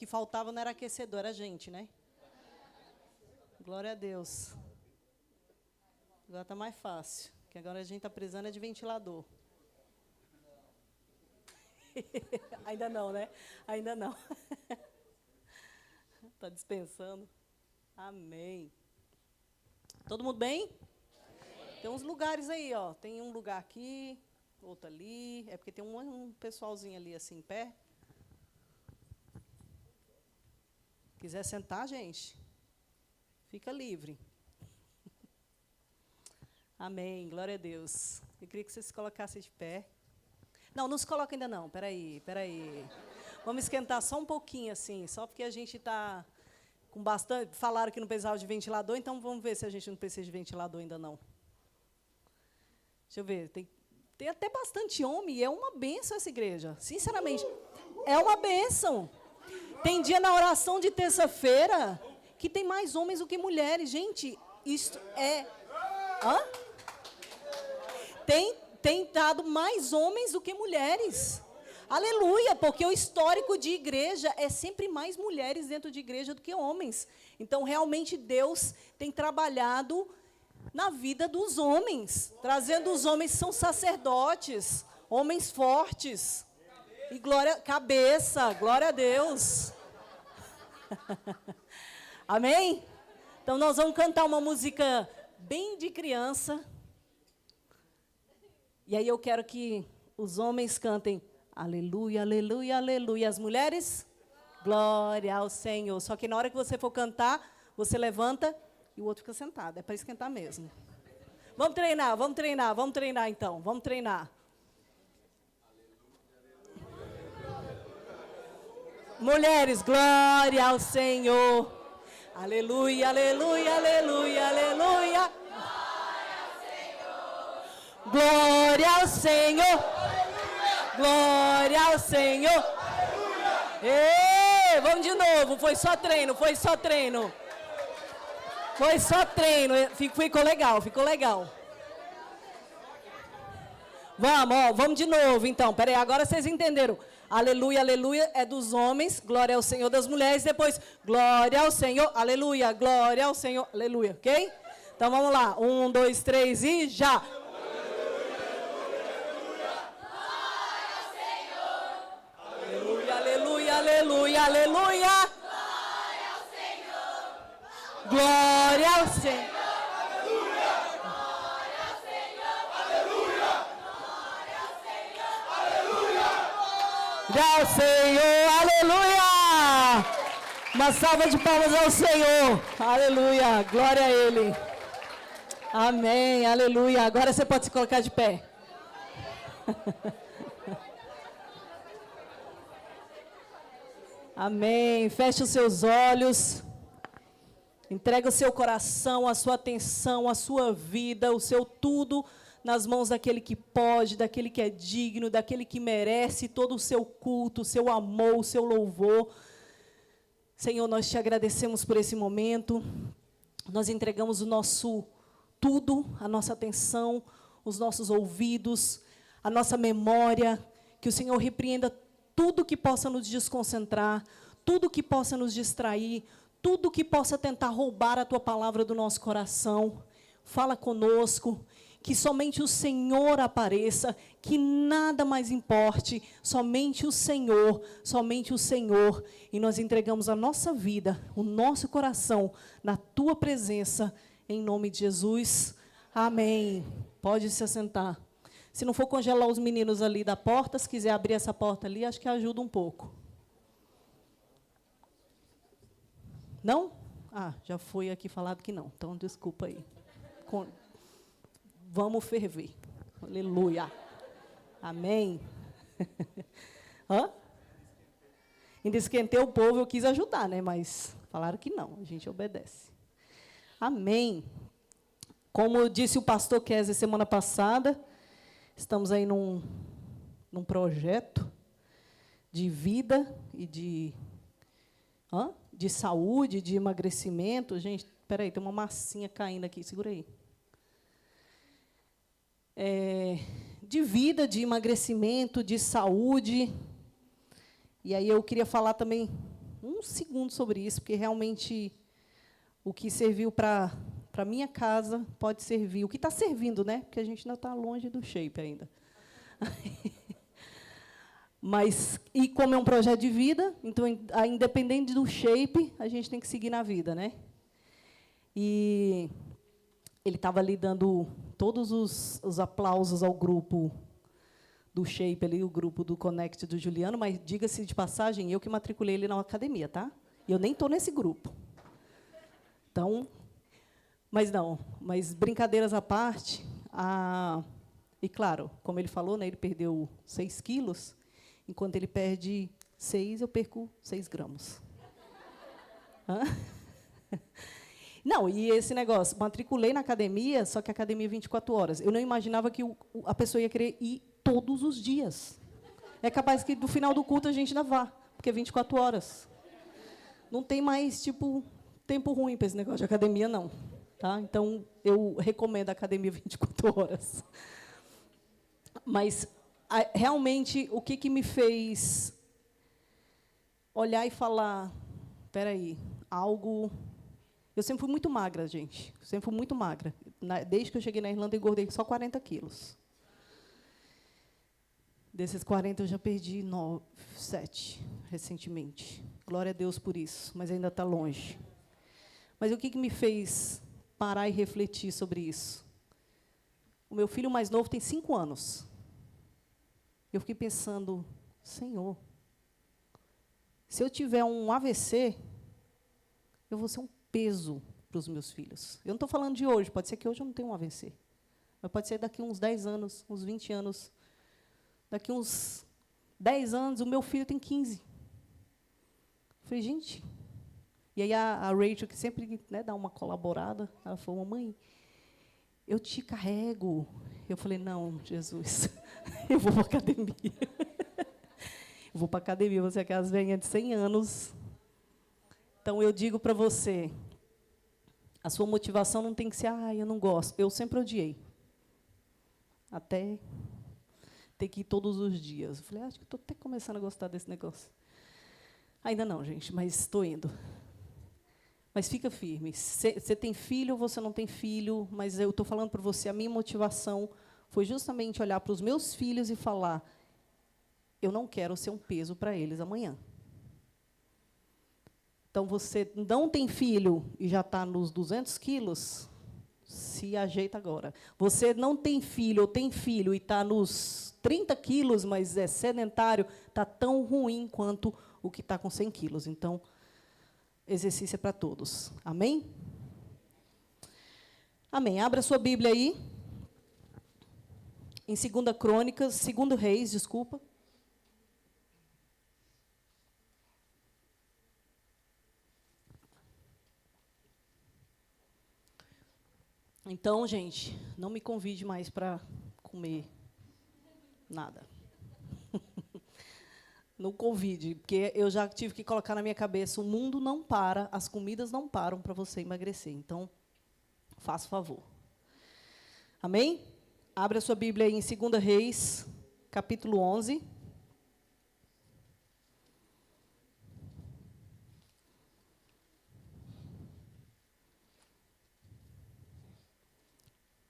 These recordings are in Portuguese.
que faltava não era aquecedor, era gente, né? Glória a Deus. Agora está mais fácil, que agora a gente está precisando é de ventilador. Ainda não, né? Ainda não. Está dispensando. Amém. Todo mundo bem? Tem uns lugares aí, ó. Tem um lugar aqui, outro ali. É porque tem um pessoalzinho ali assim em pé. Quiser sentar, gente, fica livre. Amém. Glória a Deus. Eu queria que você se colocasse de pé. Não se coloca ainda não. Peraí. Vamos esquentar só um pouquinho, assim, só porque a gente está com bastante... Falaram que não precisava de ventilador, então vamos ver se a gente não precisa de ventilador ainda não. Deixa eu ver. Tem até bastante homem, e é uma bênção essa igreja. Sinceramente, é uma bênção. Tem dia na oração de terça-feira que tem mais homens do que mulheres. Gente, isso é... Hã? Tem dado mais homens do que mulheres. Aleluia, porque o histórico de igreja é sempre mais mulheres dentro de igreja do que homens. Então, realmente, Deus tem trabalhado na vida dos homens, trazendo os homens que são sacerdotes, homens fortes. E cabeça, glória a Deus. Amém? Então, nós vamos cantar uma música bem de criança. E aí eu quero que os homens cantem aleluia, aleluia, aleluia. As mulheres, glória ao Senhor. Só que na hora que você for cantar, você levanta e o outro fica sentado. É para esquentar mesmo. Vamos treinar então. Vamos treinar. Mulheres, glória ao Senhor. Aleluia, aleluia, aleluia, aleluia. Glória ao Senhor. Glória ao Senhor. Ei, vamos de novo. Foi só treino. Ficou legal. Vamos de novo, então. Peraí, agora vocês entenderam. Aleluia, aleluia, é dos homens, glória ao Senhor das mulheres, depois, glória ao Senhor, aleluia, glória ao Senhor, aleluia, ok? Então, vamos lá, 1, 2, 3 e já. Aleluia, aleluia, aleluia, aleluia. Glória ao Senhor. Ao Senhor, aleluia! Uma salva de palmas ao Senhor, aleluia, glória a Ele, amém, aleluia. Agora você pode se colocar de pé. Amém, feche os seus olhos, entrega o seu coração, a sua atenção, a sua vida, o seu tudo nas mãos daquele que pode, daquele que é digno, daquele que merece todo o seu culto, o seu amor, o seu louvor. Senhor, nós te agradecemos por esse momento. Nós entregamos o nosso tudo, a nossa atenção, os nossos ouvidos, a nossa memória. Que o Senhor repreenda tudo que possa nos desconcentrar, tudo que possa nos distrair, tudo que possa tentar roubar a tua palavra do nosso coração. Fala conosco. Que somente o Senhor apareça, que nada mais importe, somente o Senhor, e nós entregamos a nossa vida, o nosso coração, na Tua presença, em nome de Jesus, amém. Pode se assentar. Se não for congelar os meninos ali da porta, se quiser abrir essa porta ali, acho que ajuda um pouco. Não? Ah, já foi aqui falado que não, então desculpa aí. Vamos ferver. Aleluia. Amém. Hã? Ainda esquentei o povo, eu quis ajudar, né? Mas falaram que não, a gente obedece. Amém. Como disse o pastor Kézia semana passada, estamos aí num projeto de vida e de saúde, de emagrecimento. Gente, espera aí, tem uma massinha caindo aqui, segura aí. De vida, de emagrecimento, de saúde. E aí eu queria falar também um segundo sobre isso, porque realmente o que serviu para minha casa pode servir. O que está servindo, né? Porque a gente ainda está longe do shape ainda. Mas, e como é um projeto de vida, então, independente do shape, a gente tem que seguir na vida, né? E ele estava ali dando todos os aplausos ao grupo do shape, ali, o grupo do Connect do Juliano, mas, diga-se de passagem, eu que matriculei ele na academia, tá? E eu nem estou nesse grupo. Então, mas brincadeiras à parte, e, claro, como ele falou, né, ele perdeu 6 quilos, enquanto ele perde 6, eu perco 6 gramas. Hã? Não, e esse negócio, matriculei na academia, só que a academia é 24 horas. Eu não imaginava que a pessoa ia querer ir todos os dias. É capaz que, no final do culto, a gente ainda vá, porque é 24 horas. Não tem mais, tipo, tempo ruim para esse negócio de academia, não. Tá? Então, eu recomendo a academia 24 horas. Mas, realmente, o que me fez olhar e falar, espera aí, algo... Eu sempre fui muito magra, gente. Sempre fui muito magra. Desde que eu cheguei na Irlanda, eu engordei só 40 quilos. Desses 40, eu já perdi 7 recentemente. Glória a Deus por isso, mas ainda está longe. Mas o que me fez parar e refletir sobre isso? O meu filho mais novo tem 5 anos. Eu fiquei pensando, Senhor, se eu tiver um AVC, eu vou ser um peso para os meus filhos. Eu não estou falando de hoje, pode ser que hoje eu não tenha um AVC. Mas pode ser daqui uns 10 anos, uns 20 anos. Daqui uns 10 anos, o meu filho tem 15. Eu falei, gente... E aí a Rachel, que sempre, né, dá uma colaborada, ela falou, mamãe, eu te carrego. Eu falei, não, Jesus, eu vou para a academia. Eu vou para a academia, você é aquelas velhinhas de 100 anos. Então, eu digo para você, a sua motivação não tem que ser, eu não gosto. Eu sempre odiei. Até ter que ir todos os dias. Eu falei, acho que estou até começando a gostar desse negócio. Ainda não, gente, mas estou indo. Mas fica firme. Você tem filho ou você não tem filho, mas eu estou falando para você, a minha motivação foi justamente olhar para os meus filhos e falar, eu não quero ser um peso para eles amanhã. Então, você não tem filho e já está nos 200 quilos, se ajeita agora. Você não tem filho ou tem filho e está nos 30 quilos, mas é sedentário, está tão ruim quanto o que está com 100 quilos. Então, exercício é para todos. Amém? Amém. Abra sua Bíblia aí. Em 2 Crônicas, 2 Reis, desculpa. Então, gente, não me convide mais para comer nada. Não convide, porque eu já tive que colocar na minha cabeça, o mundo não para, as comidas não param para você emagrecer. Então, faça favor. Amém? Abra a sua Bíblia aí em 2 Reis, capítulo 11.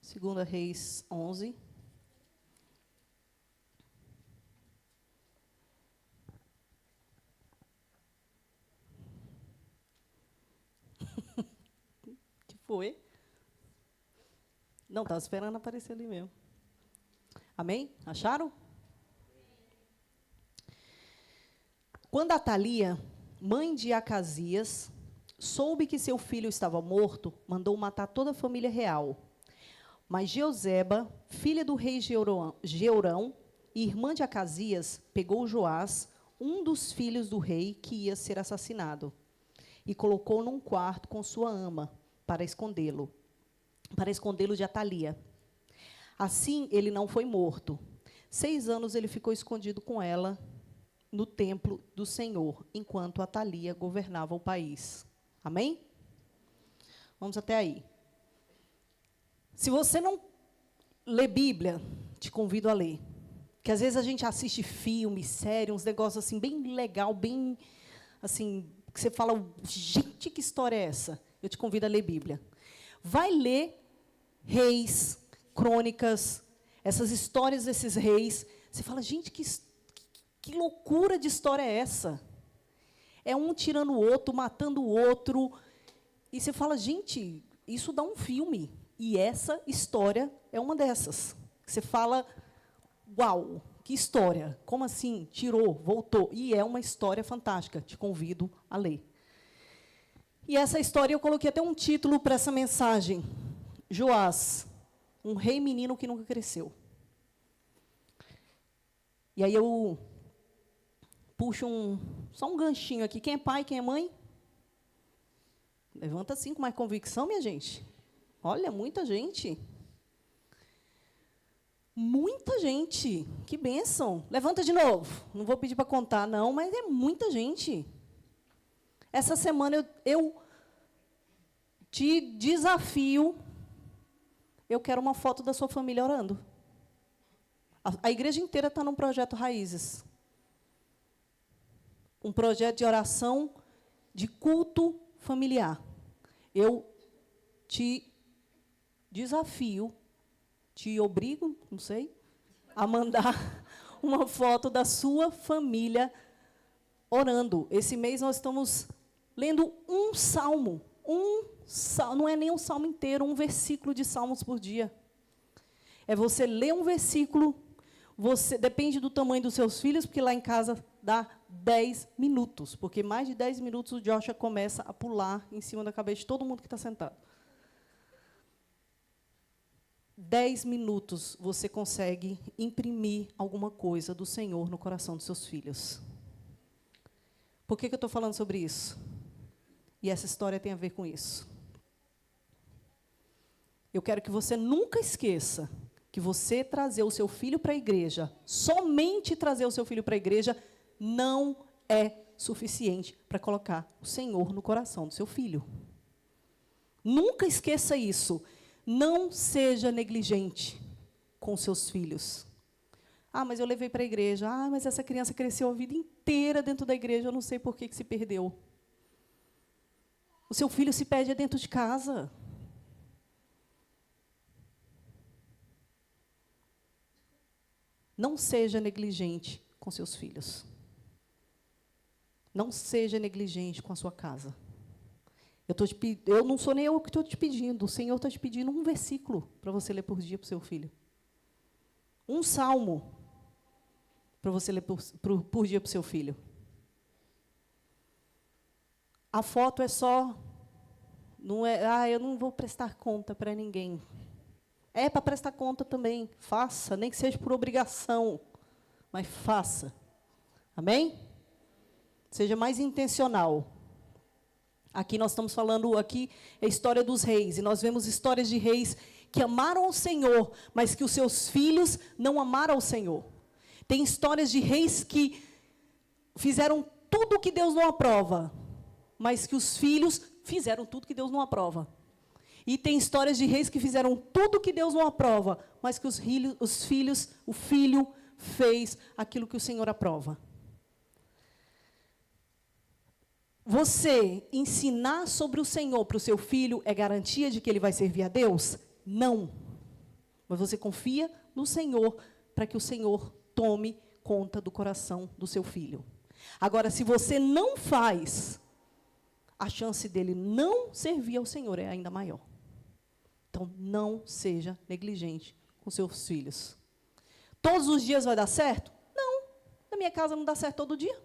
Segunda Reis 11. Que foi? Não, estava esperando aparecer ali mesmo. Amém? Acharam? Quando Atalia, mãe de Acasias, soube que seu filho estava morto, mandou matar toda a família real. Mas Jeozeba, filha do rei Jeorão, e irmã de Acasias, pegou Joás, um dos filhos do rei que ia ser assassinado, e colocou num quarto com sua ama, para escondê-lo de Atalia. Assim, ele não foi morto. 6 anos ele ficou escondido com ela no templo do Senhor, enquanto Atalia governava o país. Amém? Vamos até aí. Se você não lê Bíblia, te convido a ler. Porque, às vezes, a gente assiste filme, série, uns negócios assim, bem legal, bem, assim, que você fala, gente, que história é essa? Eu te convido a ler Bíblia. Vai ler Reis, Crônicas, essas histórias desses reis. Você fala, gente, que loucura de história é essa? É um tirando o outro, matando o outro. E você fala, gente, isso dá um filme. E essa história é uma dessas. Você fala, uau, que história. Como assim? Tirou, voltou. E é uma história fantástica. Te convido a ler. E essa história, eu coloquei até um título para essa mensagem. Joás, um rei menino que nunca cresceu. E aí eu puxo só um ganchinho aqui. Quem é pai, quem é mãe? Levanta assim com mais convicção, minha gente. Olha, muita gente. Muita gente. Que bênção. Levanta de novo. Não vou pedir para contar, não, mas é muita gente. Essa semana eu te desafio. Eu quero uma foto da sua família orando. A igreja inteira está num projeto Raízes. Um projeto de oração, de culto familiar. Eu te desafio, te obrigo, não sei, a mandar uma foto da sua família orando. Esse mês nós estamos lendo um salmo. Não é nem um salmo inteiro, um versículo de salmos por dia. É você ler um versículo, depende do tamanho dos seus filhos, porque lá em casa dá 10 minutos, porque mais de 10 minutos o Joshua começa a pular em cima da cabeça de todo mundo que está sentado. 10 minutos você consegue imprimir alguma coisa do Senhor no coração dos seus filhos. Por que eu estou falando sobre isso? E essa história tem a ver com isso. Eu quero que você nunca esqueça que você trazer o seu filho para a igreja, somente trazer o seu filho para a igreja, não é suficiente para colocar o Senhor no coração do seu filho. Nunca esqueça isso. Não seja negligente com seus filhos. Ah, mas eu levei para a igreja. Ah, mas essa criança cresceu a vida inteira dentro da igreja, eu não sei por que se perdeu. O seu filho se perde dentro de casa. Não seja negligente com seus filhos. Não seja negligente com a sua casa. Eu não sou nem eu que estou te pedindo. O Senhor está te pedindo um versículo para você ler por dia para o seu filho. Um salmo para você ler por dia para o seu filho. A foto é só... Não é, eu não vou prestar conta para ninguém. É para prestar conta também. Faça, nem que seja por obrigação. Mas faça. Amém? Seja mais intencional. Aqui nós estamos falando, aqui é a história dos reis. E nós vemos histórias de reis que amaram o Senhor, mas que os seus filhos não amaram o Senhor. Tem histórias de reis que fizeram tudo o que Deus não aprova, mas que os filhos fizeram tudo que Deus não aprova. E tem histórias de reis que fizeram tudo que Deus não aprova, mas que o filho fez aquilo que o Senhor aprova. Você ensinar sobre o Senhor para o seu filho é garantia de que ele vai servir a Deus? Não. Mas você confia no Senhor para que o Senhor tome conta do coração do seu filho. Agora, se você não faz, a chance dele não servir ao Senhor é ainda maior. Então, não seja negligente com seus filhos. Todos os dias vai dar certo? Não. Na minha casa não dá certo todo dia.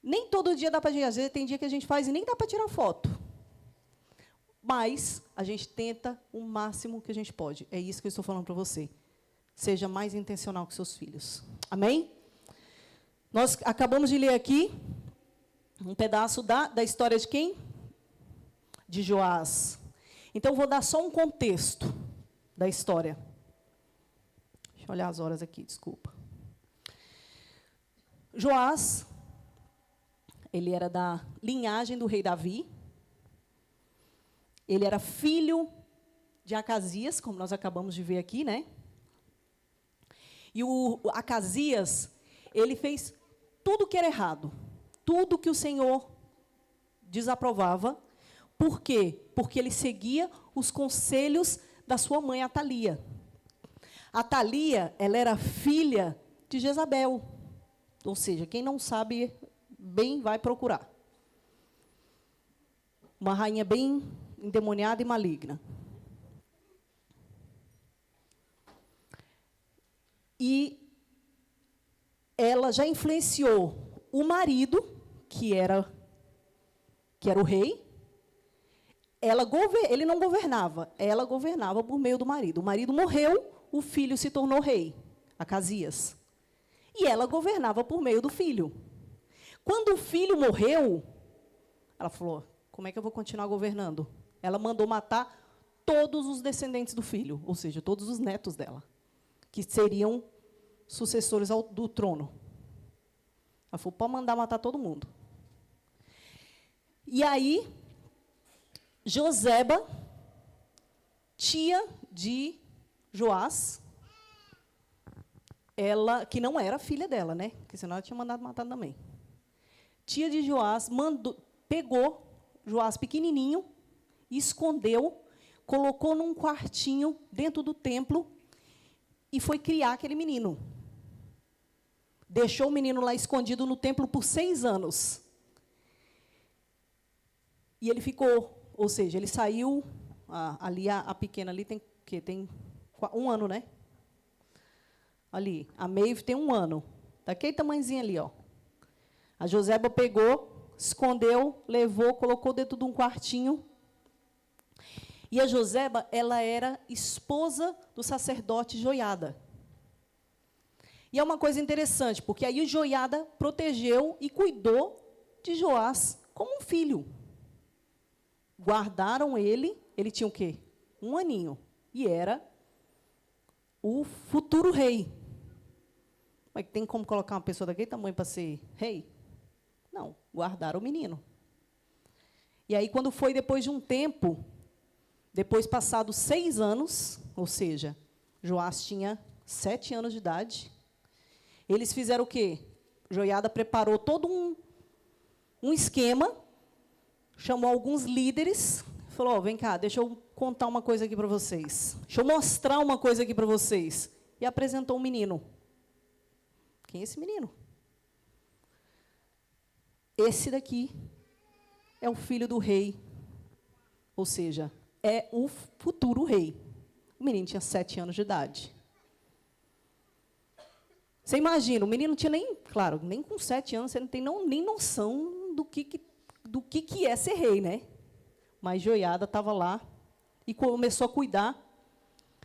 Nem todo dia dá para... Às vezes tem dia que a gente faz e nem dá para tirar foto. Mas a gente tenta o máximo que a gente pode. É isso que eu estou falando para você. Seja mais intencional com seus filhos. Amém? Nós acabamos de ler aqui um pedaço da história de quem? De Joás. Então, vou dar só um contexto da história. Deixa eu olhar as horas aqui, desculpa. Joás, ele era da linhagem do rei Davi. Ele era filho de Acasias, como nós acabamos de ver aqui, né? E o Acasias, ele fez tudo que era errado, tudo que o Senhor desaprovava. Por quê? Porque ele seguia os conselhos da sua mãe, Atalia. Atalia, ela era filha de Jezabel. Ou seja, quem não sabe bem vai procurar. Uma rainha bem endemoniada e maligna. E ela já influenciou o marido, que era o rei. Ele não governava, ela governava por meio do marido. O marido morreu, o filho se tornou rei, Acasias. E ela governava por meio do filho. Quando o filho morreu, ela falou, como é que eu vou continuar governando? Ela mandou matar todos os descendentes do filho, ou seja, todos os netos dela, que seriam sucessores do trono. Ela falou, pode mandar matar todo mundo. E aí, Joseba, tia de Joás, ela, que não era filha dela, né? Porque senão ela tinha mandado matar também. Tia de Joás pegou Joás pequenininho, escondeu, colocou num quartinho dentro do templo e foi criar aquele menino. Deixou o menino lá escondido no templo por 6 anos. E ele ficou, ou seja, ele saiu, ali a pequena ali tem 1 ano, né? Ali, a Maeve tem 1 ano. Daquele tamanhozinho ali, ó. A Joseba pegou, escondeu, levou, colocou dentro de um quartinho. E a Joseba, ela era esposa do sacerdote Joiada. E é uma coisa interessante, porque aí o Joiada protegeu e cuidou de Joás como um filho. Guardaram ele tinha o quê? 1 aninho. E era o futuro rei. Mas tem como colocar uma pessoa daquele tamanho para ser rei? Não, guardaram o menino. E aí, quando foi depois de um tempo, depois passados 6 anos, ou seja, Joás tinha 7 anos de idade, eles fizeram o quê? Joiada preparou todo um esquema, chamou alguns líderes, falou, vem cá, deixa eu contar uma coisa aqui para vocês. Deixa eu mostrar uma coisa aqui para vocês. E apresentou um menino. Quem é esse menino? Esse daqui é o filho do rei. Ou seja, é o futuro rei. O menino tinha 7 anos de idade. Você imagina, o menino não tinha nem, claro, nem com 7 anos, você não tem nem noção do que é ser rei, né? Mas Joiada estava lá e começou a cuidar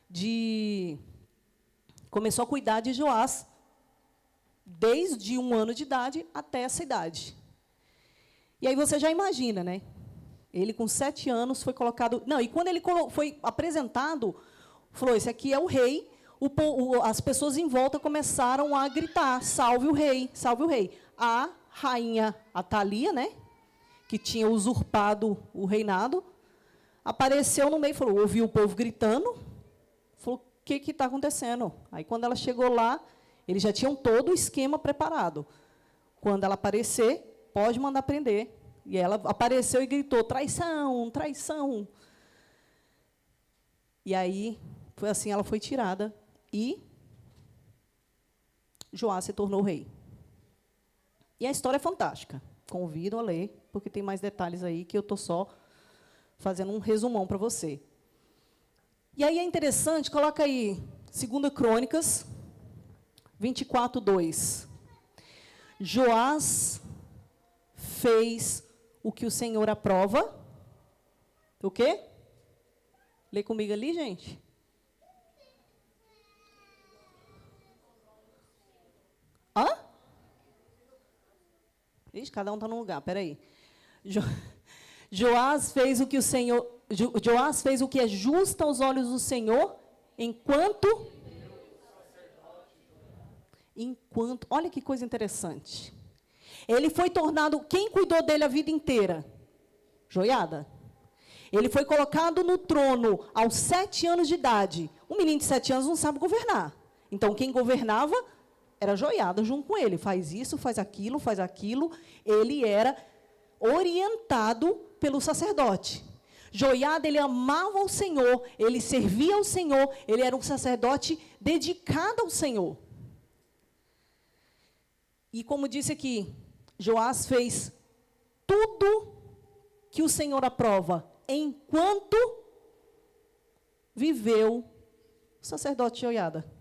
de Joás desde 1 ano de idade até essa idade. E aí você já imagina, né? Ele com 7 anos foi colocado... Não, e quando ele foi apresentado, falou, esse aqui é o rei. As pessoas em volta começaram a gritar, salve o rei, salve o rei. A rainha Atalia, né, que tinha usurpado o reinado, apareceu no meio e falou, ouviu o povo gritando, falou, o que está acontecendo? Aí, quando ela chegou lá, eles já tinham todo o esquema preparado. Quando ela aparecer, pode mandar prender. E ela apareceu e gritou, traição, traição. E aí, foi assim, ela foi tirada e Joás se tornou rei. E a história é fantástica. Convido a ler, porque tem mais detalhes aí que eu estou só fazendo um resumão para você. E aí é interessante, coloca aí, 2 Crônicas, 24:2. Joás fez o que o Senhor aprova. O quê? Lê comigo ali, gente. Hã? Ixi, cada um está num lugar, espera aí. Joás fez o que o Senhor... Joás fez o que é justo aos olhos do Senhor, enquanto... Olha que coisa interessante. Ele foi tornado... Quem cuidou dele a vida inteira? Joiada. Ele foi colocado no trono aos 7 anos de idade. Um menino de 7 anos não sabe governar. Então, quem governava era Joiada junto com ele. Faz isso, faz aquilo, faz aquilo. Ele era orientado pelo sacerdote. Joiada, ele amava o Senhor, ele servia ao Senhor, ele era um sacerdote dedicado ao Senhor. E como disse aqui, Joás fez tudo que o Senhor aprova, enquanto viveu o sacerdote Joiada.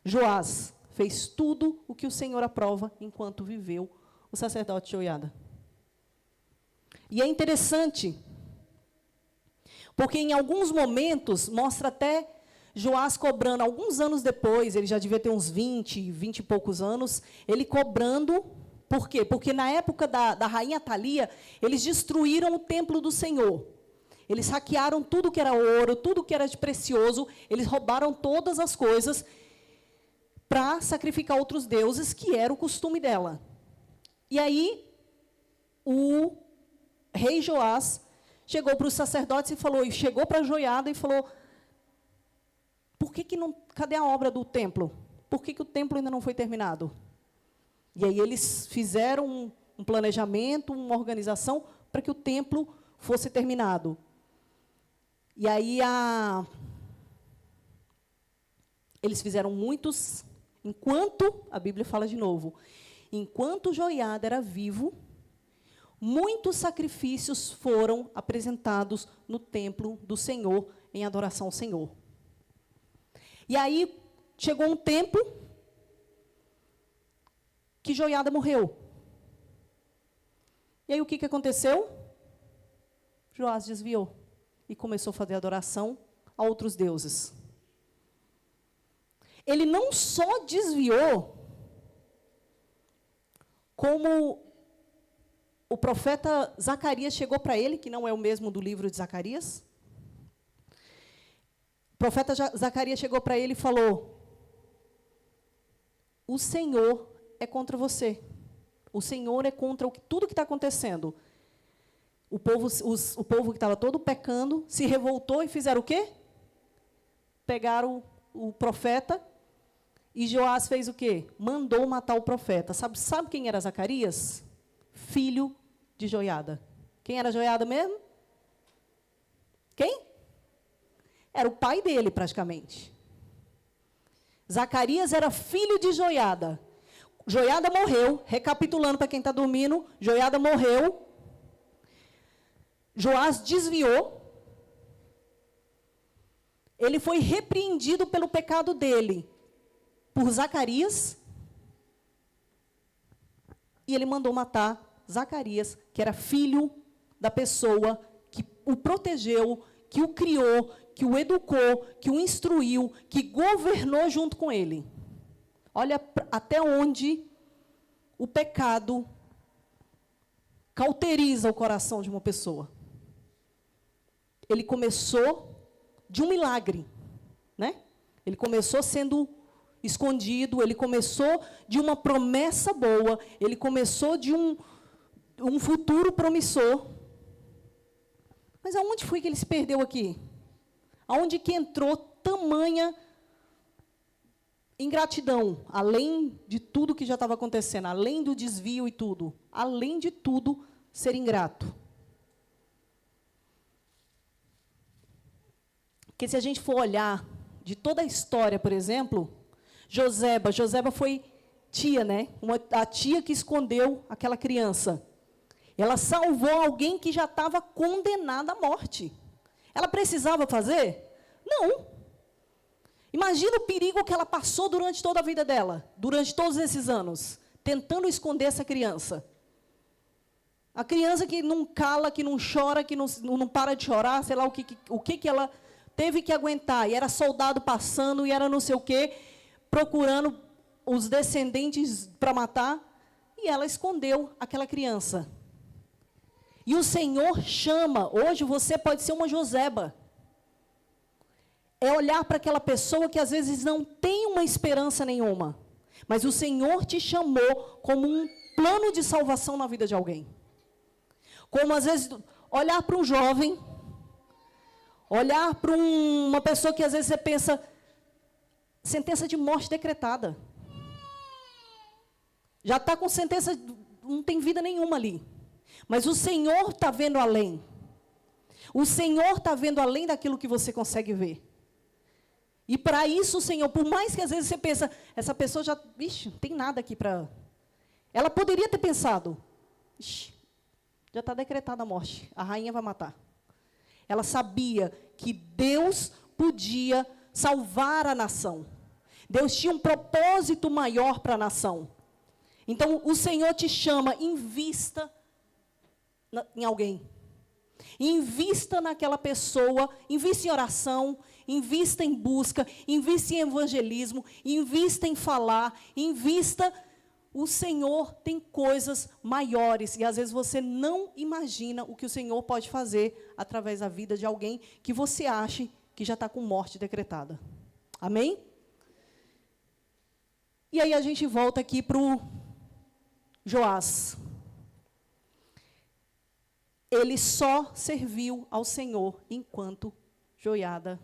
Joás fez tudo o que o Senhor aprova, enquanto viveu o sacerdote Joiada. E é interessante, porque em alguns momentos, mostra até Joás cobrando, alguns anos depois, ele já devia ter uns 20 e poucos anos, ele cobrando, por quê? Porque na época da rainha Atalia, eles destruíram o templo do Senhor. Eles saquearam tudo que era ouro, tudo que era de precioso, eles roubaram todas as coisas para sacrificar outros deuses, que era o costume dela. E aí, o rei Joás chegou para os sacerdotes e falou, e chegou para Joiada e falou, por que não, cadê a obra do templo? Por que o templo ainda não foi terminado? E aí eles fizeram um planejamento, uma organização para que o templo fosse terminado. E aí eles fizeram muitos, enquanto, a Bíblia fala de novo, enquanto Joiada era vivo, muitos sacrifícios foram apresentados no templo do Senhor, em adoração ao Senhor. E aí, chegou um tempo que Joiada morreu. E aí, o que aconteceu? Joás desviou e começou a fazer adoração a outros deuses. Ele não só desviou, como o profeta Zacarias chegou para ele, que não é o mesmo do livro de Zacarias. O profeta Zacarias chegou para ele e falou, o Senhor é contra você. O Senhor é contra tudo que está acontecendo. O povo que estava todo pecando, se revoltou e fizeram o quê? Pegaram o profeta, e Joás fez o quê? Mandou matar o profeta. Sabe quem era Zacarias? Filho de Joiada. Quem era Joiada mesmo? Quem? Era o pai dele, praticamente. Zacarias era filho de Joiada. Joiada morreu, recapitulando para quem está dormindo, Joiada morreu, Joás desviou, ele foi repreendido pelo pecado dele, por Zacarias, e ele mandou matar Zacarias, que era filho da pessoa que o protegeu, que o criou, que o educou, que o instruiu, que governou junto com ele. Olha até onde o pecado cauteriza o coração de uma pessoa. Ele começou de um milagre, né? Ele começou sendo escondido, ele começou de uma promessa boa, ele começou de um futuro promissor. Mas aonde foi que ele se perdeu aqui? Aonde que entrou tamanha ingratidão, além de tudo que já estava acontecendo, além do desvio e tudo, além de tudo, ser ingrato. Porque se a gente for olhar de toda a história, por exemplo, Joseba foi tia, né? A tia que escondeu aquela criança. Ela salvou alguém que já estava condenado à morte. Ela precisava fazer? Não. Imagina o perigo que ela passou durante toda a vida dela, durante todos esses anos, tentando esconder essa criança. A criança que não cala, que não chora, que não para de chorar, sei lá o que ela teve que aguentar. E era soldado passando, e era não sei o quê, procurando os descendentes para matar, e ela escondeu aquela criança. E o Senhor chama, hoje você pode ser uma Joseba. É olhar para aquela pessoa que às vezes não tem uma esperança nenhuma, mas o Senhor te chamou como um plano de salvação na vida de alguém. Como às vezes olhar para um jovem, olhar para uma pessoa que às vezes você pensa, sentença de morte decretada. Já está com sentença, não tem vida nenhuma ali. Mas o Senhor está vendo além. O Senhor está vendo além daquilo que você consegue ver. E para isso, Senhor, por mais que às vezes você pensa, essa pessoa já, vixe, não tem nada aqui para... Ela poderia ter pensado, vixe, já está decretada a morte, a rainha vai matar. Ela sabia que Deus podia salvar a nação. Deus tinha um propósito maior para a nação. Então, o Senhor te chama, invista em alguém. Invista naquela pessoa, invista em oração, invista em busca, invista em evangelismo, invista em falar, invista. O Senhor tem coisas maiores e às vezes você não imagina o que o Senhor pode fazer através da vida de alguém que você ache que já está com morte decretada. Amém? E aí a gente volta aqui para o Joás. Ele só serviu ao Senhor enquanto Joiada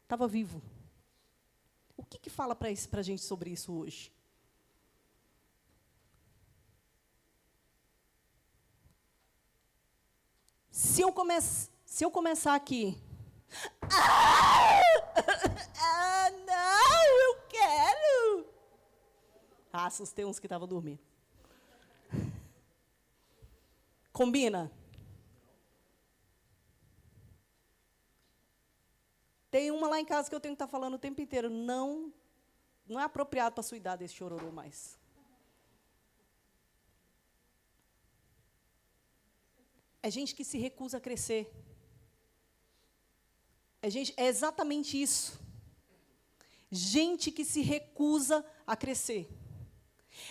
estava vivo. O que fala para a gente sobre isso hoje? Se eu começar aqui... não, eu quero! Assustei uns que estavam dormindo. Combina? Tem uma lá em casa que eu tenho que estar falando o tempo inteiro. Não é apropriado para a sua idade esse chororô mais. É gente que se recusa a crescer. É exatamente isso. Gente que se recusa a crescer.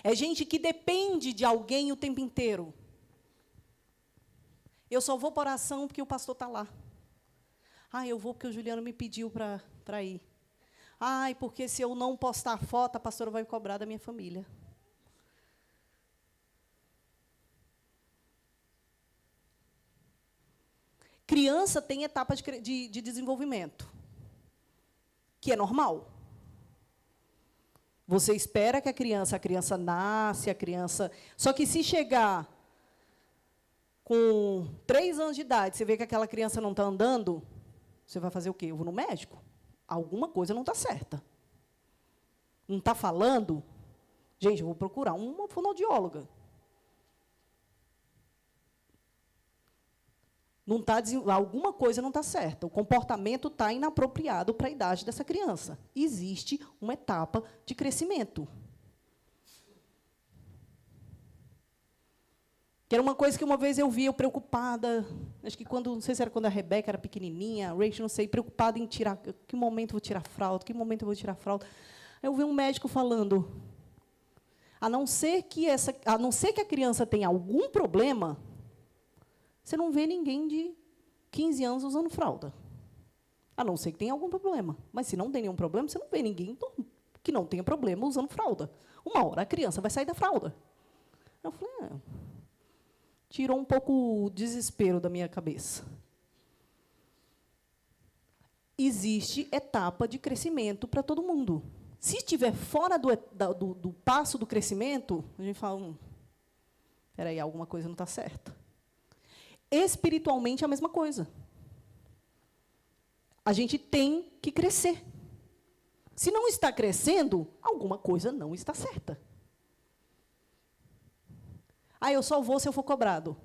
É gente que depende de alguém o tempo inteiro. Eu só vou para oração porque o pastor está lá. Eu vou porque o Juliano me pediu para ir. Porque se eu não postar foto, a pastora vai me cobrar da minha família. Criança tem etapa de desenvolvimento, que é normal. Você espera que a criança nasce, Só que se chegar com 3 anos de idade, você vê que aquela criança não está andando, você vai fazer o quê? Eu vou no médico? Alguma coisa não está certa. Não está falando? Gente, eu vou procurar uma fonoaudióloga. Alguma coisa não está certa. O comportamento está inapropriado para a idade dessa criança. Existe uma etapa de crescimento. Que era uma coisa que uma vez eu vi, eu preocupada, acho que não sei se era quando a Rebeca era pequenininha, a Rachel, não sei, preocupada em tirar, que momento eu vou tirar fralda, que momento eu vou tirar fralda. Aí eu vi um médico falando, a não ser que a criança tenha algum problema, você não vê ninguém de 15 anos usando fralda. A não ser que tenha algum problema. Mas se não tem nenhum problema, você não vê ninguém que não tenha problema usando fralda. Uma hora a criança vai sair da fralda. Eu falei, tirou um pouco o desespero da minha cabeça. Existe etapa de crescimento para todo mundo. Se estiver fora do passo do crescimento, a gente fala, espera aí, alguma coisa não está certa. Espiritualmente, é a mesma coisa. A gente tem que crescer. Se não está crescendo, alguma coisa não está certa. Eu só vou se eu for cobrado.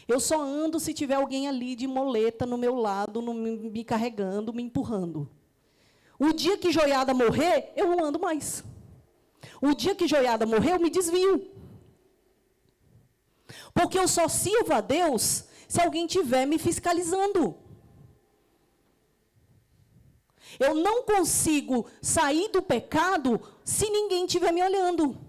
Eu só ando se tiver alguém ali de moleta no meu lado, me carregando, me empurrando. O dia que Joiada morrer, eu não ando mais. O dia que Joiada morrer, eu me desvio. Porque eu só sirvo a Deus se alguém estiver me fiscalizando. Eu não consigo sair do pecado se ninguém estiver me olhando.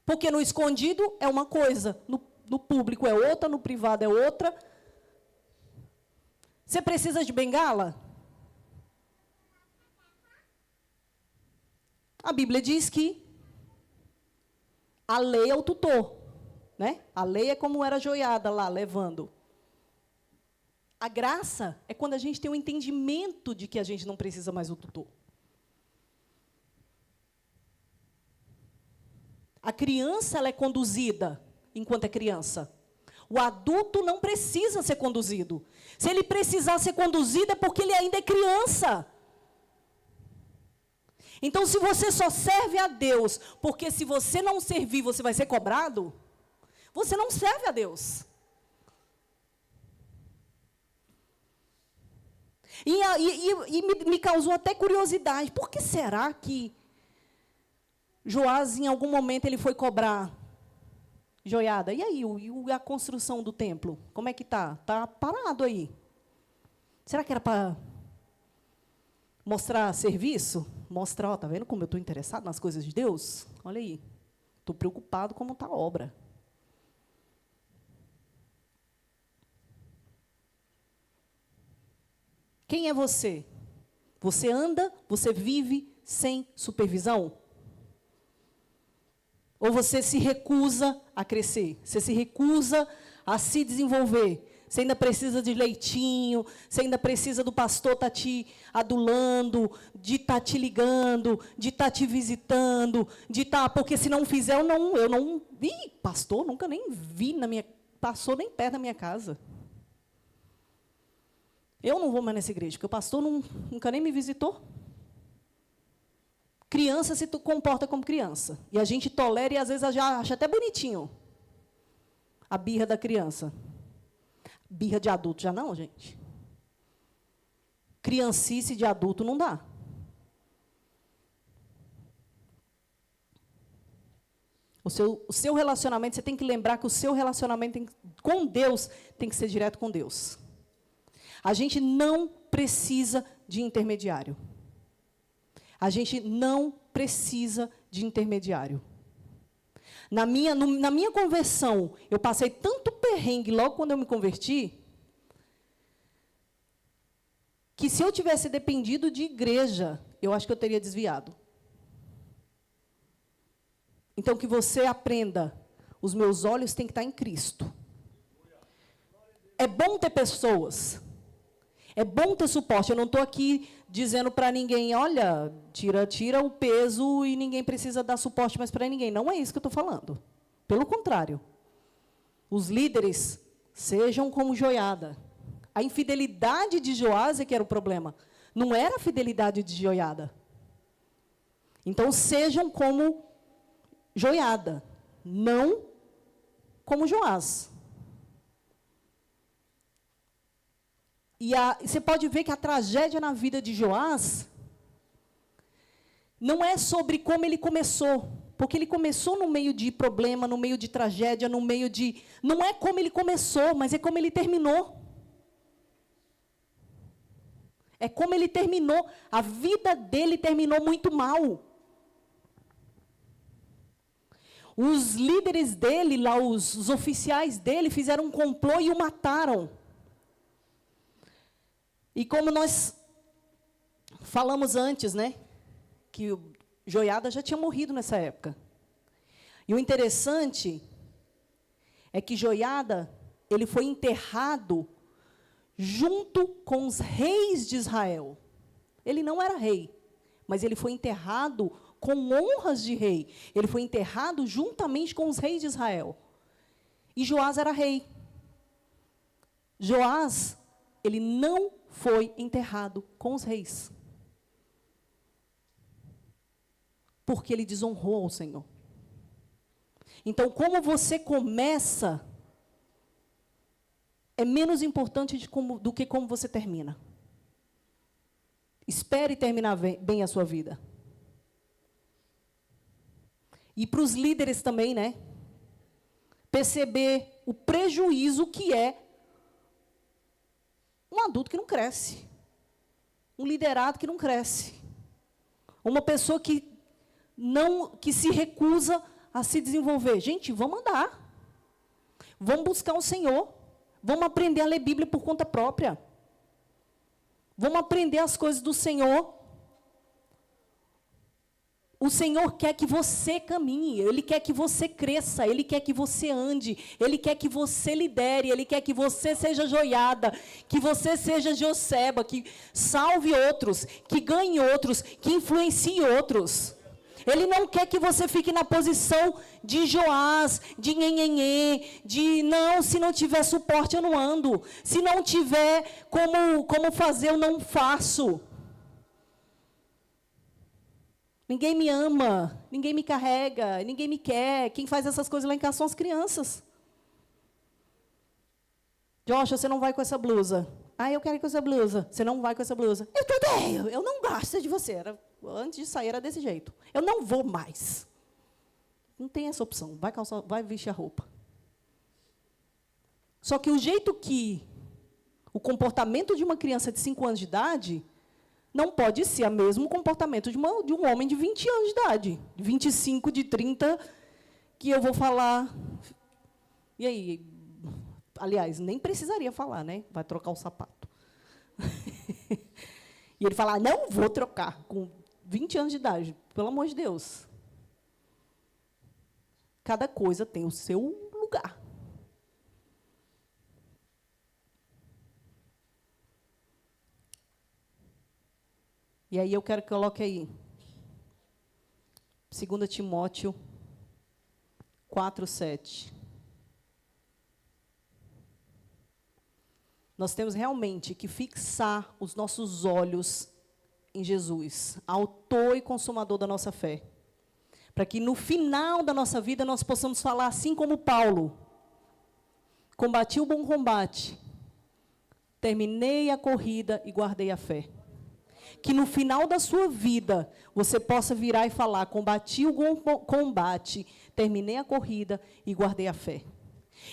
Porque no escondido é uma coisa, no público é outra, no privado é outra. Você precisa de bengala? A Bíblia diz que a lei é o tutor, né? A lei é como era Joiada lá, levando. A graça é quando a gente tem o entendimento de que a gente não precisa mais do tutor. A criança, ela é conduzida enquanto é criança. O adulto não precisa ser conduzido. Se ele precisar ser conduzido, é porque ele ainda é criança. Então, se você só serve a Deus, porque se você não servir, você vai ser cobrado, você não serve a Deus. E me causou até curiosidade. Por que será que Joás, em algum momento, ele foi cobrar joiada? E aí, a construção do templo? Como é que está? Está parado aí. Será que era para mostrar serviço? Mostrar, está vendo como eu estou interessado nas coisas de Deus? Olha aí. Estou preocupado como está a obra. Quem é você? Você anda, você vive sem supervisão? Ou você se recusa a crescer? Você se recusa a se desenvolver? Você ainda precisa de leitinho, você ainda precisa do pastor estar te adulando, de estar te ligando, de estar te visitando, de estar, porque se não fizer, eu não, pastor, nunca nem vi passou nem perto da minha casa. Eu não vou mais nessa igreja, porque o pastor nunca nem me visitou. Criança se comporta como criança. E a gente tolera e, às vezes, já acha até bonitinho a birra da criança. Birra de adulto já não, gente. Criancice de adulto não dá. O seu relacionamento, você tem que lembrar que o seu relacionamento com Deus tem que ser direto com Deus. A gente não precisa de intermediário. A gente não precisa de intermediário. Na minha conversão, eu passei tanto perrengue logo quando eu me converti, que se eu tivesse dependido de igreja, eu acho que eu teria desviado. Então, que você aprenda, os meus olhos têm que estar em Cristo. É bom ter pessoas. É bom ter suporte. Eu não estou aqui dizendo para ninguém, olha, tira o peso e ninguém precisa dar suporte mais para ninguém. Não é isso que eu estou falando. Pelo contrário. Os líderes sejam como joiada. A infidelidade de Joás é que era o problema. Não era a fidelidade de joiada. Então, sejam como joiada, não como Joás. E você pode ver que a tragédia na vida de Joás não é sobre como ele começou, porque ele começou no meio de problema, no meio de tragédia, no meio de... Não é como ele começou, mas é como ele terminou. É como ele terminou. A vida dele terminou muito mal. Os líderes dele, lá, os oficiais dele, fizeram um complô e o mataram. E como nós falamos antes, né, que o Joiada já tinha morrido nessa época. E o interessante é que Joiada, ele foi enterrado junto com os reis de Israel. Ele não era rei, mas ele foi enterrado com honras de rei. Ele foi enterrado juntamente com os reis de Israel. E Joás era rei. Joás, ele não foi enterrado com os reis. Porque ele desonrou ao Senhor. Então, como você começa, é menos importante do que como você termina. Espere terminar bem a sua vida. E para os líderes também, né? Perceber o prejuízo que é um adulto que não cresce. Um liderado que não cresce. Uma pessoa que se recusa a se desenvolver. Gente, vamos andar. Vamos buscar o Senhor. Vamos aprender a ler Bíblia por conta própria. Vamos aprender as coisas do Senhor. O Senhor quer que você caminhe, Ele quer que você cresça, Ele quer que você ande, Ele quer que você lidere, Ele quer que você seja joiada, que você seja Joseba, que salve outros, que ganhe outros, que influencie outros. Ele não quer que você fique na posição de Joás, de nhenhenhê, de não, se não tiver suporte eu não ando. Se não tiver como fazer, eu não faço. Ninguém me ama, ninguém me carrega, ninguém me quer. Quem faz essas coisas lá em casa são as crianças. Josh, você não vai com essa blusa. Ah, eu quero ir com essa blusa. Você não vai com essa blusa. Eu te odeio, eu não gosto de você. Antes de sair era desse jeito. Eu não vou mais. Não tem essa opção. Vai vestir a roupa. Só que o jeito que o comportamento de uma criança de 5 anos de idade não pode ser o mesmo comportamento de um homem de 20 anos de idade. De 25, de 30, que eu vou falar. E aí? Aliás, nem precisaria falar, né? Vai trocar o sapato. E ele fala, não vou trocar, com 20 anos de idade. Pelo amor de Deus. Cada coisa tem o seu lugar. E aí eu quero que coloque aí. 2 Timóteo 4:7. Nós temos realmente que fixar os nossos olhos em Jesus, autor e consumador da nossa fé. Para que no final da nossa vida nós possamos falar assim como Paulo. Combati o bom combate, terminei a corrida e guardei a fé. Que no final da sua vida, você possa virar e falar, combati o bom combate, terminei a corrida e guardei a fé.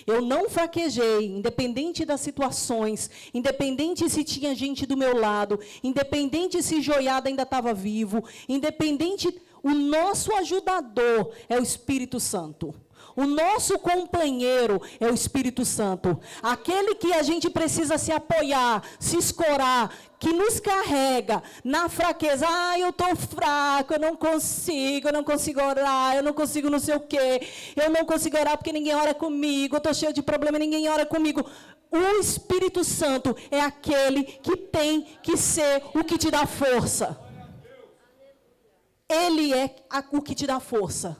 Eu não fraquejei, independente das situações, independente se tinha gente do meu lado, independente se Joiada ainda estava vivo, independente, o nosso ajudador é o Espírito Santo. O nosso companheiro é o Espírito Santo. Aquele que a gente precisa se apoiar, se escorar, que nos carrega na fraqueza. Ah, eu estou fraco, eu não consigo orar, eu não consigo não sei o quê. Eu não consigo orar porque ninguém ora comigo, eu estou cheio de problema, ninguém ora comigo. O Espírito Santo é aquele que tem que ser o que te dá força. Ele é o que te dá força.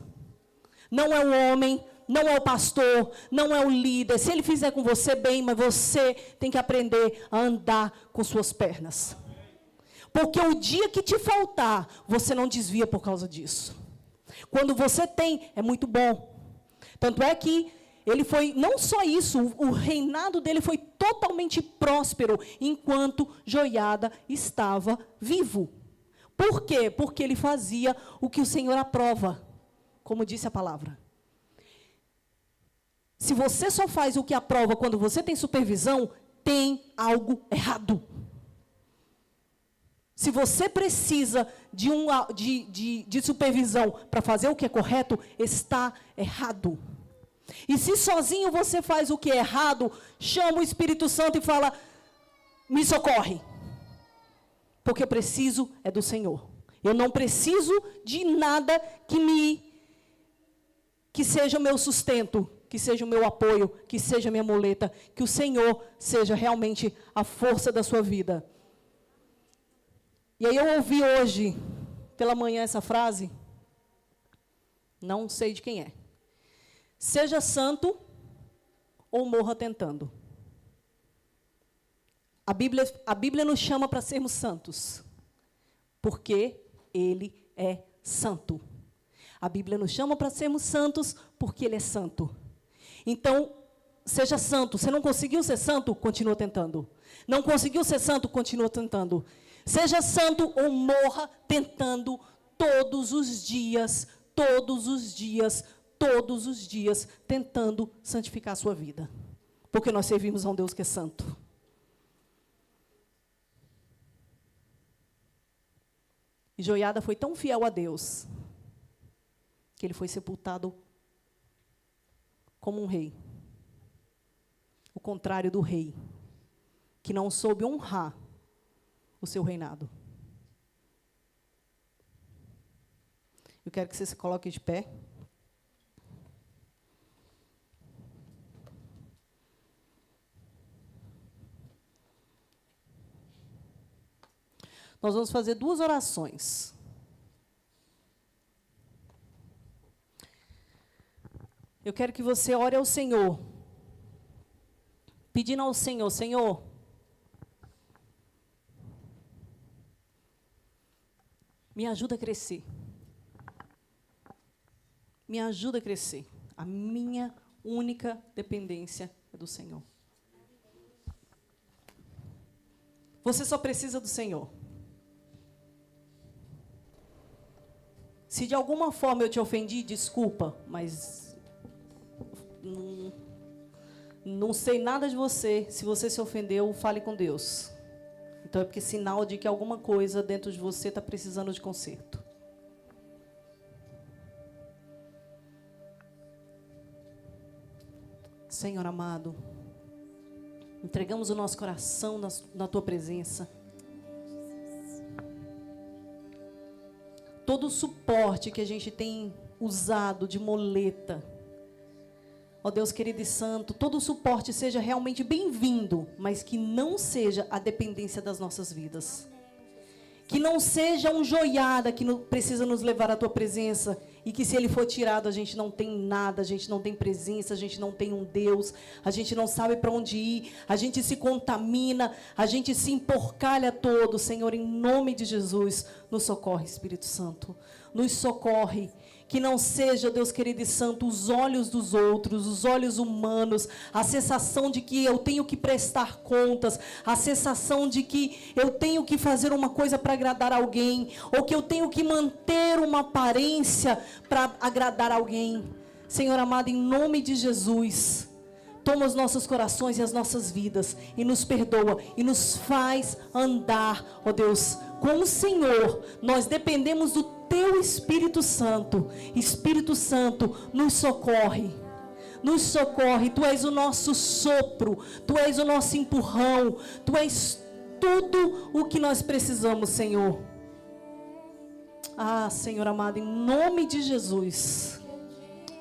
Não é o homem, não é o pastor, não é o líder. Se ele fizer com você bem, mas você tem que aprender a andar com suas pernas. Porque o dia que te faltar, você não desvia por causa disso. Quando você tem, é muito bom. Tanto é que ele foi, não só isso, o reinado dele foi totalmente próspero enquanto Joiada estava vivo. Por quê? Porque ele fazia o que o Senhor aprova. Como disse a palavra. Se você só faz o que aprova quando você tem supervisão, tem algo errado. Se você precisa de supervisão para fazer o que é correto, está errado. E se sozinho você faz o que é errado, chama o Espírito Santo e fala, me socorre. Porque eu preciso é do Senhor. Eu não preciso de nada que seja o meu sustento, que seja o meu apoio, que seja a minha muleta, que o Senhor seja realmente a força da sua vida. E aí eu ouvi hoje, pela manhã, essa frase, não sei de quem é. Seja santo ou morra tentando. A Bíblia nos chama para sermos santos, porque Ele é santo. A Bíblia nos chama para sermos santos porque Ele é santo. Então, seja santo. Se não conseguiu ser santo, continua tentando. Não conseguiu ser santo, continua tentando. Seja santo ou morra tentando todos os dias, todos os dias, todos os dias, tentando santificar a sua vida. Porque nós servimos a um Deus que é santo. E Joiada foi tão fiel a Deus, que ele foi sepultado como um rei. O contrário do rei, que não soube honrar o seu reinado. Eu quero que você se coloque de pé. Nós vamos fazer 2 orações. Eu quero que você ore ao Senhor, pedindo ao Senhor, Senhor, me ajuda a crescer. Me ajuda a crescer. A minha única dependência é do Senhor. Você só precisa do Senhor. Se de alguma forma eu te ofendi, desculpa, mas não sei nada de você. Se você se ofendeu, fale com Deus. Então é porque é sinal de que alguma coisa dentro de você está precisando de conserto. Senhor amado, entregamos o nosso coração na Tua presença. Todo o suporte que a gente tem usado de muleta, ó Deus querido e santo, todo o suporte seja realmente bem-vindo, mas que não seja a dependência das nossas vidas. Que não seja um joiada que precisa nos levar à Tua presença, e que se ele for tirado, a gente não tem nada, a gente não tem presença, a gente não tem um Deus, a gente não sabe para onde ir, a gente se contamina, a gente se emporcalha todo. Senhor, em nome de Jesus, nos socorre, Espírito Santo, nos socorre. Que não seja, Deus querido e santo, os olhos dos outros, os olhos humanos, a sensação de que eu tenho que prestar contas, a sensação de que eu tenho que fazer uma coisa para agradar alguém, ou que eu tenho que manter uma aparência para agradar alguém. Senhor amado, em nome de Jesus, toma os nossos corações e as nossas vidas, e nos perdoa, e nos faz andar, ó Deus, com o Senhor. Nós dependemos do Teu Espírito Santo. Espírito Santo, nos socorre. Nos socorre. Tu és o nosso sopro. Tu és o nosso empurrão. Tu és tudo o que nós precisamos, Senhor. Ah, Senhor amado, em nome de Jesus.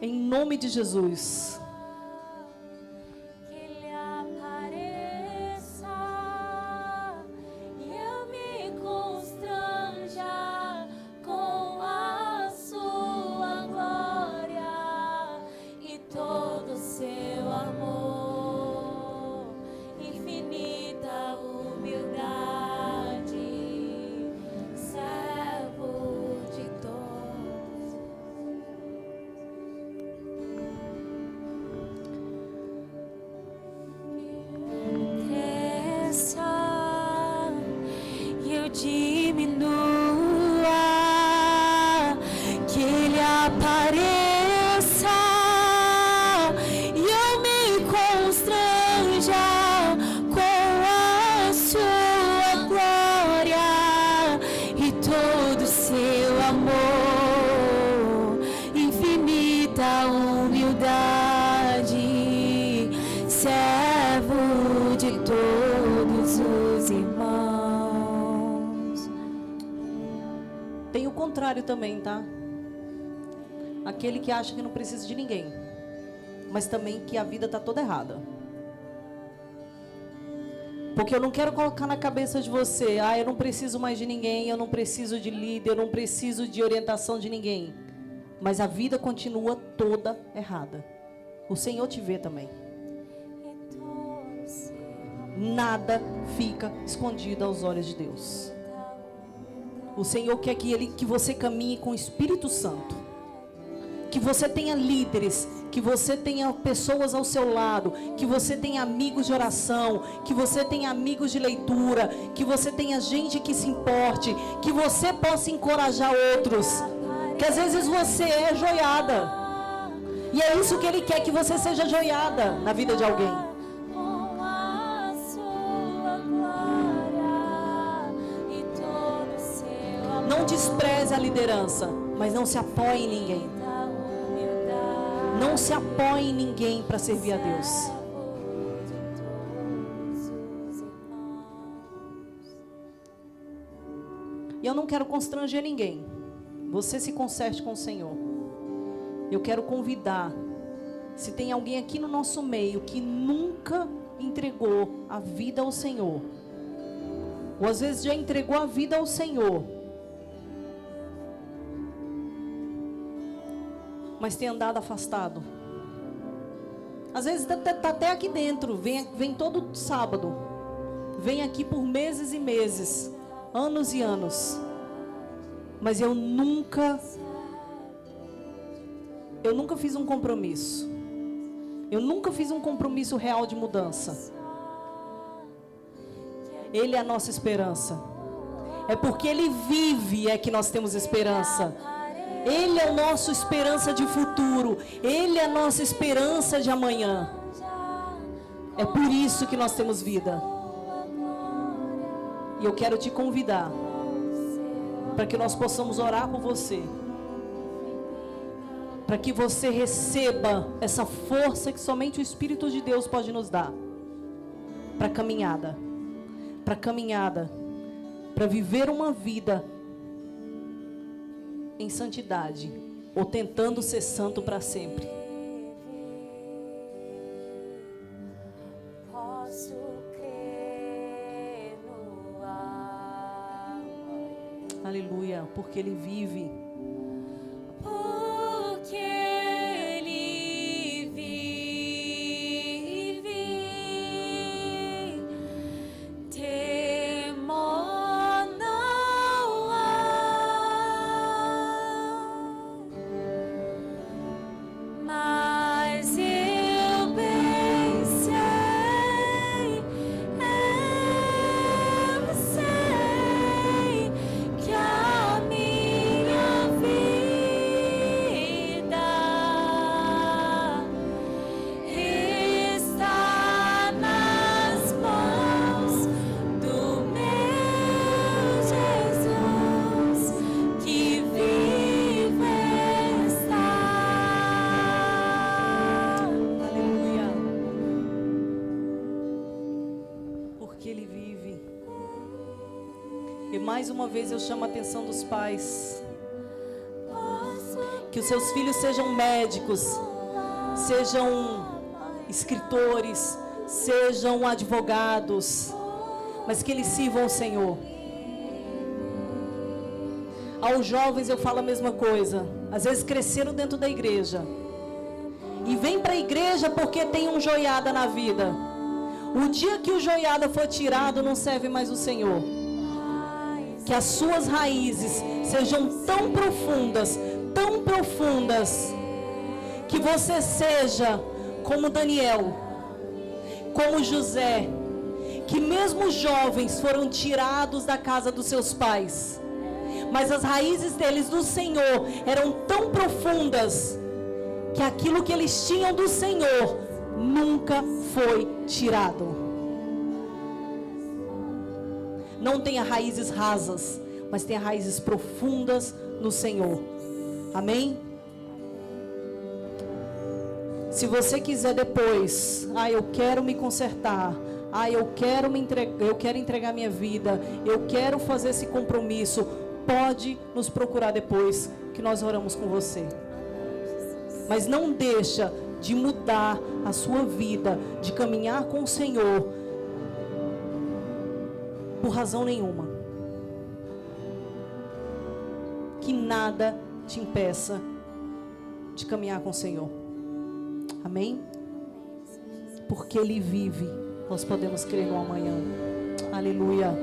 Em nome de Jesus. Tem o contrário também, tá? Aquele que acha que não precisa de ninguém, mas também que a vida está toda errada. Porque eu não quero colocar na cabeça de você, eu não preciso mais de ninguém, eu não preciso de líder, eu não preciso de orientação de ninguém. Mas a vida continua toda errada. O Senhor te vê também. Nada fica escondido aos olhos de Deus. O Senhor quer que você caminhe com o Espírito Santo. Que você tenha líderes, que você tenha pessoas ao seu lado, que você tenha amigos de oração, que você tenha amigos de leitura, que você tenha gente que se importe, que você possa encorajar outros. Que às vezes você é joiada. E é isso que Ele quer, que você seja joiada na vida de alguém. Não despreze a liderança, mas não se apoie em ninguém. Não se apoie em ninguém para servir a Deus. E eu não quero constranger ninguém. Você se conserte com o Senhor. Eu quero convidar, se tem alguém aqui no nosso meio que nunca entregou a vida ao Senhor, ou às vezes já entregou a vida ao Senhor, mas tem andado afastado, Às vezes está até aqui dentro, vem todo sábado. Vem aqui por meses e meses, anos e anos. Mas eu nunca fiz um compromisso. Eu nunca fiz um compromisso real de mudança. Ele é a nossa esperança. É porque Ele vive é que nós temos esperança. Ele é a nossa esperança de futuro. Ele é a nossa esperança de amanhã. É por isso que nós temos vida. E eu quero te convidar para que nós possamos orar por você. Para que você receba essa força que somente o Espírito de Deus pode nos dar. Para a caminhada. Para a caminhada. Para viver uma vida em santidade, ou tentando ser santo para sempre. Posso crer no amor. Aleluia, porque Ele vive. Porque Ele vive, temor não há. Mas eu bem sei que a minha vida está nas mãos do meu Jesus, que vive está. Aleluia. Porque Ele vive. E mais uma vez eu chamo a atenção dos pais. Que os seus filhos sejam médicos, sejam escritores, sejam advogados, mas que eles sirvam ao Senhor. Aos jovens eu falo a mesma coisa. Às vezes cresceram dentro da igreja e vem para a igreja porque tem um joiada na vida. O dia que o joiada for tirado, não serve mais o Senhor. Que as suas raízes sejam tão profundas, que você seja como Daniel, como José, que mesmo jovens foram tirados da casa dos seus pais, mas as raízes deles do Senhor eram tão profundas, que aquilo que eles tinham do Senhor nunca foi tirado. Não tenha raízes rasas, mas tenha raízes profundas no Senhor. Amém? Se você quiser depois, eu quero me consertar, eu quero entregar minha vida, eu quero fazer esse compromisso, pode nos procurar depois, que nós oramos com você. Mas não deixa de mudar a sua vida, de caminhar com o Senhor, por razão nenhuma. Que nada te impeça de caminhar com o Senhor. Amém? Porque Ele vive, nós podemos crer no amanhã. Aleluia.